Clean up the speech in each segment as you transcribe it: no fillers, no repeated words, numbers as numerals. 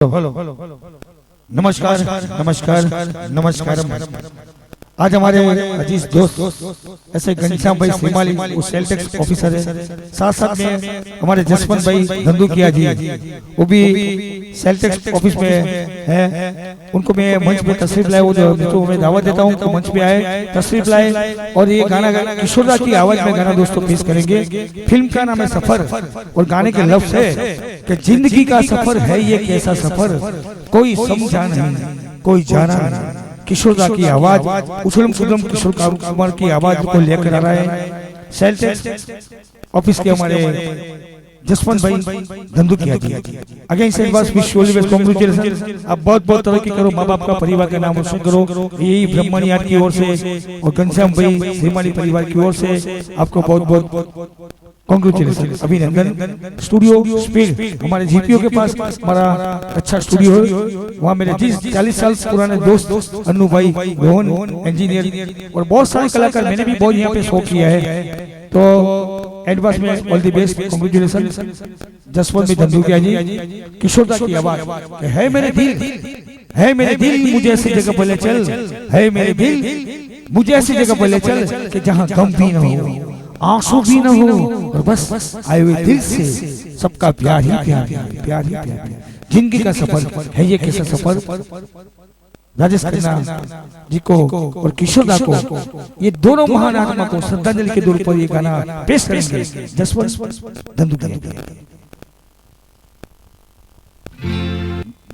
Hello नमस्कार नमस्कार नमस्कार। आज हमारे अजीज दोस्त ऐसे घनश्याम भाई श्रीमाली वो सेल टैक्स ऑफिसर है, साथ साथ में हमारे जसवंत भाई धंधुकिया जी वो भी सेल टैक्स ऑफिस में है। उनको मैं मंच पे तशरीफ लाए, वो जो मैं दावत देता हूँ तो मंच पे आए, तशरीफ लाए और ये गाना किशोरदा की आवाज में गाना दोस्तों पेश करेंगे। फिल्म का नाम है सफर और गाने के लफ्ज है कि जिंदगी का सफर है ये कैसा सफर, कोई समझा नहीं कोई जाना नहीं। किशोरदा की आवाज उछलम कुदम किशोर कुमार की आवाज को लेकर आ रहा है सेल टैक्स ऑफिस के हमारे जसवंत भाई धंधुकिया जी। अगेन से बस विश यू ऑलवेज कांग्रेचुलेशन। आप बहुत बहुत तरक्की करो, माँ बाप का परिवार का नाम रोशन करो, यही ब्रह्मणी याद की ओर से और घनश्याम भाई श्रीमाली परिवार की ओर से आपको बहुत बहुत कांग्रेचुलेशन, अभिनंदन। स्टूडियो स्पीड हमारे जीपीओ के पास हमारा अच्छा स्टूडियो है, वहाँ मेरे 40 साल पुराने दोस्त अनु भाई रोहन इंजीनियर और बहुत सारे कलाकार, मैंने भी बहुत यहाँ पे शो किया है। तो एडवांस में all the best, congratulation Jaswant भाई धंधुकिया जी। किशोरदा की आवाज है मेरे दिल मुझे ऐसी जगह पर ले चल, है मेरे दिल मुझे ऐसी जगह पर ले चल कि जहाँ गम भी न हो आंसू भी न हो और बस आए हुए दिल से सबका प्यार ही प्यार। जिंदगी का सफर है ये कैसा सफर। राजेश खन्ना जी को और किशोरदा को, ये दोनों महान आत्मा को श्रद्धांजलि के तौर पर ये गाना पेश करेंगे Jaswant Dhandhukiya.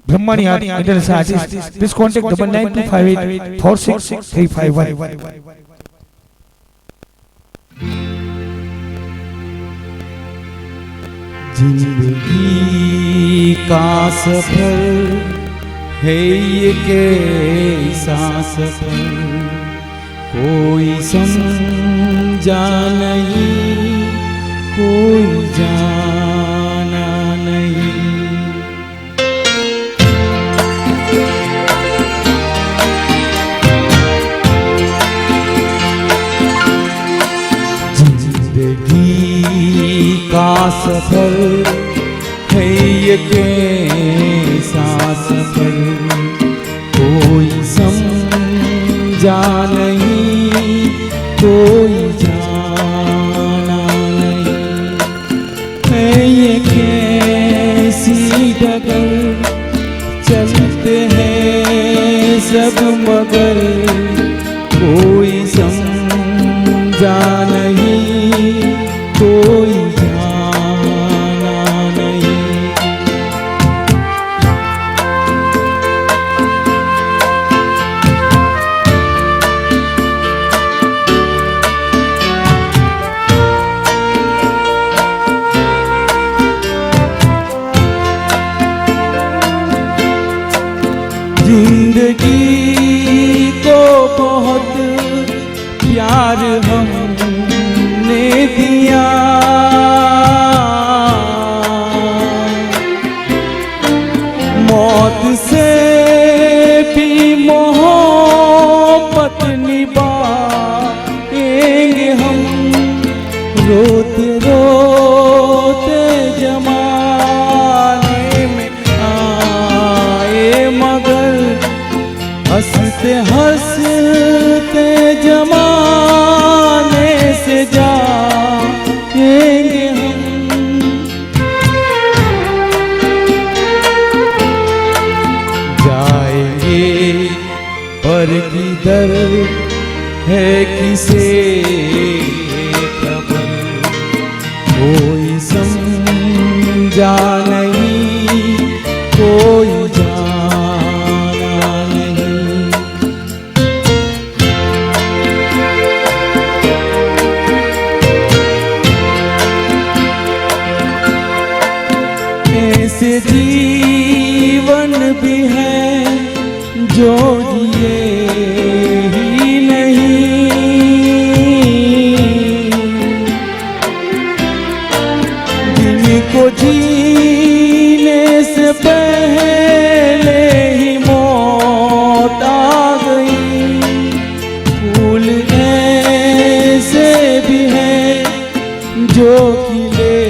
Brahmani international artist, please contact 9925846351। जिंदगी का सफर है ये कैसा सफर, कोई समझा नहीं कोई जाना नहीं। का सफर है ये कैसा सफर, कोई समझा नहीं कोई जाना नहीं। है ये कैसी डगर चलते हैं सब मगर, कोई समझा नहीं कोई जिंदगी को बहुत प्यार हमने दिया, मौत से भी मोहब्बत निभाएंगे हम, रोते रोते जमाने में आए मगर हंसते हंसते जमाने से जाएंगे हम। जाएंगे पर किधर है किसे खबर, कोई समझा नहीं कोई ऐसे जीवन भी है जो जिए ही नहीं, जिनको जीने से पहले ही मौत आ गई। फूल ऐसे भी है जो खिले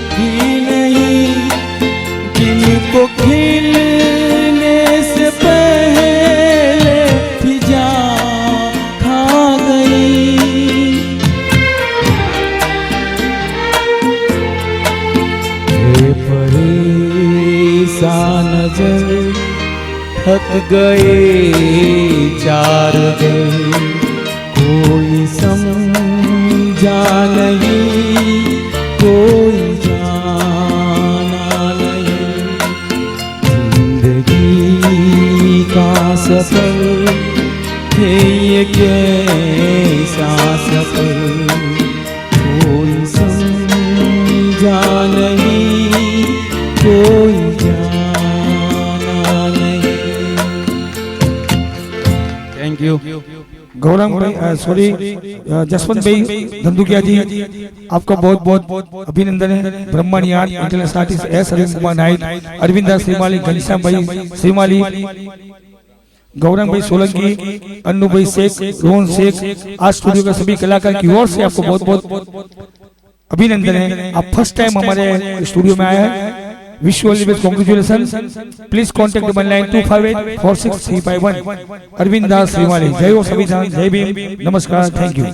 भी नहीं, जिनको खिल सा नजर थक गए चार गए कोई समझा नहीं कोई जाना नहीं जिंदगी का सफर है ये कैसा सफर कोई समझा नहीं कोई जाना नहीं। Thank you. गौरंग भाई सॉरी जसवंत भाई धंधुकिया जी, आपका बहुत बहुत अभिनंदन है। ब्रह्मण यार international artist S Arvind Kumar night, Arvinda Shrimali, Ghanshyam bhai Shrimali, Gaurang भाई सोलंकी, अन्नू भाई शेख, रोहन शेख, आज स्टूडियो के सभी कलाकार की ओर से आपको बहुत बहुत अभिनंदन है। आप फर्स्ट टाइम हमारे स्टूडियो में आए हैं। Wish you all the best, congratulation. Please contact one 92584631 Arvind Das Shrimali. जय हो संविधान, जय भीम, नमस्कार, थैंक यू।